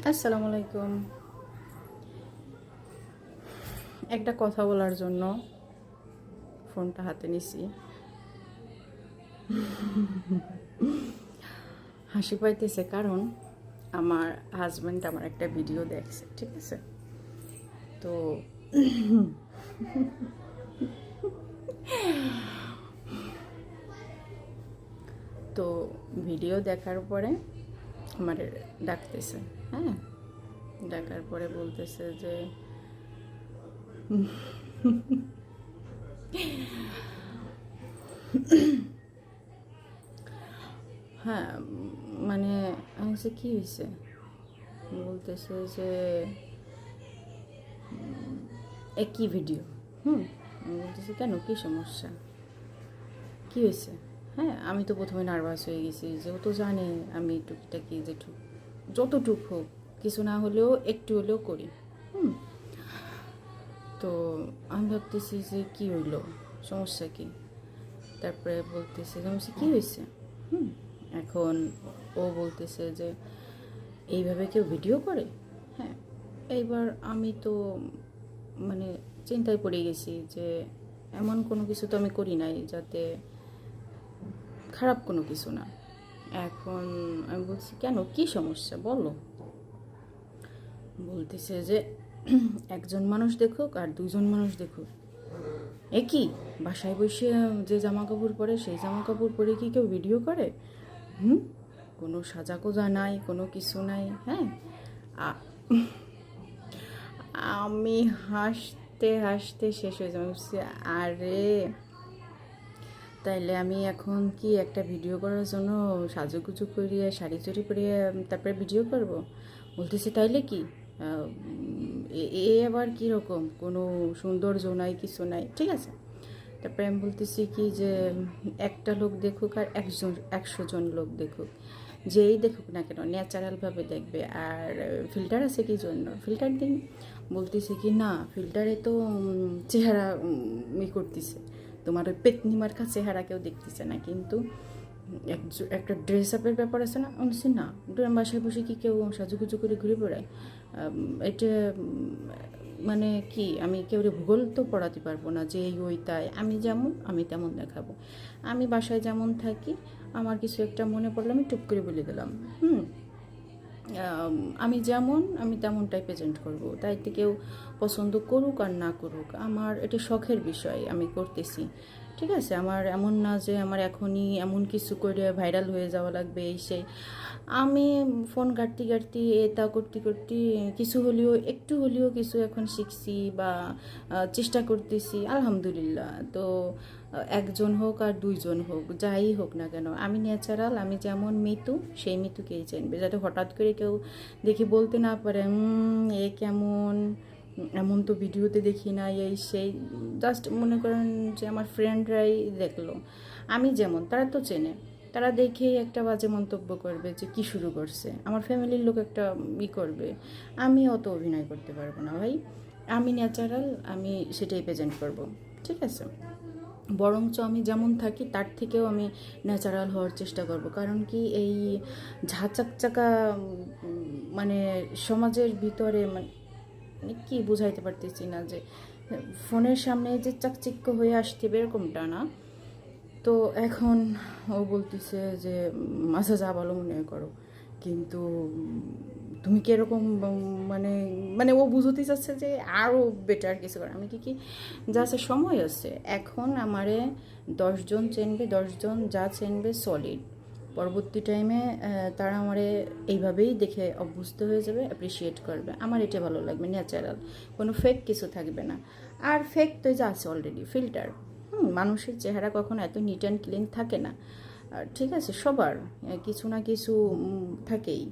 আসসালামু আলাইকুম। একটা কথা বলার জন্য ফোনটা হাতে নিছি। হাসি পাইতেছে কারণ আমার হাজব্যান্ড আমার একটা ভিডিও দেখছে, ঠিক আছে? তো তো ভিডিও দেখার পরে আমার ডাকতেছে, হ্যাঁ, ডাকার পরে বলতেছে যে হ্যাঁ, মানে আমি বলছি কী হয়েছে, বলতেছে যে একই ভিডিও। আমি বলতেছি কেন, কী সমস্যা, কী হয়েছে? হ্যাঁ, আমি তো প্রথমে নার্ভাস হয়ে গেছি, যে ও তো জানে আমি টুকিটাকি যে যতটুক হোক কিছু না হলেও একটু হলেও করি। তো আমি ভাবতেছি যে কী হইলো, সমস্যা কী? তারপরে বলতেছে যে আমি কী হয়েছে। এখন ও বলতেছে যে এইভাবে কেউ ভিডিও করে। হ্যাঁ, এইবার আমি তো মানে চিন্তায় পড়ে গেছি যে এমন কোনো কিছু তো আমি করি নাই যাতে খারাপ কোনো কিছু না। এখন আমি বলছি কেন, কী সমস্যা বলো। বলতেছে যে একজন মানুষ দেখুক আর দুজন মানুষ দেখুক, একই বাসায় বসে যে জামা কাপড় পরে সেই জামা কাপড় পরে কি কেউ ভিডিও করে? কোনো সাজাগোজা নাই, কোনো কিছু নাই। হ্যাঁ, আমি হাসতে হাসতে শেষ হয়ে যাবো। আরে তাইলে আমি এখন কি একটা ভিডিও করার জন্য সাজুগুজু করিয়ে শাড়ি চুড়ি পরিয়ে তারপরে ভিডিও করব? বলতেছে তাইলে কি এ আবার কীরকম, কোনো সৌন্দর্য নাই, কিছু নাই, ঠিক আছে। তারপরে আমি বলতেছি কি যে একটা লোক দেখুক আর 100 জন লোক দেখুক, যেই দেখুক না কেন ন্যাচারালভাবে দেখবে। আর ফিল্টার আছে কি জন্য, ফিল্টার দিন। বলতেছে কি না, ফিল্টারে তো চেহারা করতেছে, তোমার ওই পেতনি মার্কা চেহারা কেউ দেখতেছে না, কিন্তু একটা ড্রেস আপের ব্যাপার আছে না। বলছি না, বাসায় বসে কি কেউ সাজুগুজু করে ঘুরে বেড়ায়? এটা মানে কি, আমি কেউ ভূগোল তো পড়াতে পারবো না যে এই ওই তাই। আমি যেমন আমি তেমন দেখাবো। আমি বাসায় যেমন থাকি, আমার কিছু একটা মনে পড়লে আমি টুপ করে বলে দিলাম। আমি যেমন আমি তেমনটাই প্রেজেন্ট করব। তাইতে কেউ পছন্দ করুক আর না করুক, আমার এটা শখের বিষয়, আমি করতেছি, ঠিক আছে। আমার এমন না যে আমার এখনই এমন কিছু করে ভাইরাল হয়ে যাওয়া লাগবে এই সেই। আমি ফোন ঘাঁটতে ঘাঁটতে এটা করতে করতে কিছু হলেও একটু হলেও কিছু এখন শিখছি বা চেষ্টা করতেছি, আলহামদুলিল্লাহ। তো একজন হোক আর দুইজন হোক, যাই হোক না কেন, আমি ন্যাচারাল, আমি যেমন মিতু সেই মিতুকেই চেনবে, যাতে হঠাৎ করে কেউ দেখি বলতে না পারে এ কেমন, এমন তো ভিডিওতে দেখি না, এই সেই। জাস্ট মনে করেন যে আমার ফ্রেন্ডরাই দেখলো আমি যেমন, তারা তো চেনে, তারা দেখেই একটা বাজে মন্তব্য করবে যে কী শুরু করছে। আমার ফ্যামিলির লোক একটা করবে, আমি অত অভিনয় করতে পারবো না ভাই। আমি ন্যাচারাল, আমি সেটাই প্রেজেন্ট করব, ঠিক আছে। বরঞ্চ আমি যেমন থাকি তার থেকেও আমি ন্যাচারাল হওয়ার চেষ্টা করব। কারণ কি, এই ঝাঁচাকচাকা মানে সমাজের ভিতরে মানে কি বুঝাইতে পারতেছি না, যে ফোনের সামনে যে চাকচিক্য হয়ে আসতে এরকমটা না। তো এখন ও বলতেছে যে আচ্ছা যা ভালো মনে করো, কিন্তু তুমি কি এরকম মানে মানে ও বুঝতে চাচ্ছে যে আরও বেটার কিছু করে। আমি কি যা আছে সময় আছে, এখন আমারে 10 জন চেনবে, 10 জন যা চেনবে সলিড। পরবর্তী টাইমে তারা আমারে এইভাবেই দেখে অভ্যস্ত হয়ে যাবে, অ্যাপ্রিসিয়েট করবে। আমার এটা ভালো লাগবে, ন্যাচারাল, কোনো ফেক কিছু থাকবে না। আর ফেক তো যা আছে অলরেডি, ফিল্টার। মানুষের চেহারা কখনো এত নিট অ্যান্ড ক্লিন থাকে না, ঠিক আছে। সবার কিছু না কিছু থাকেই।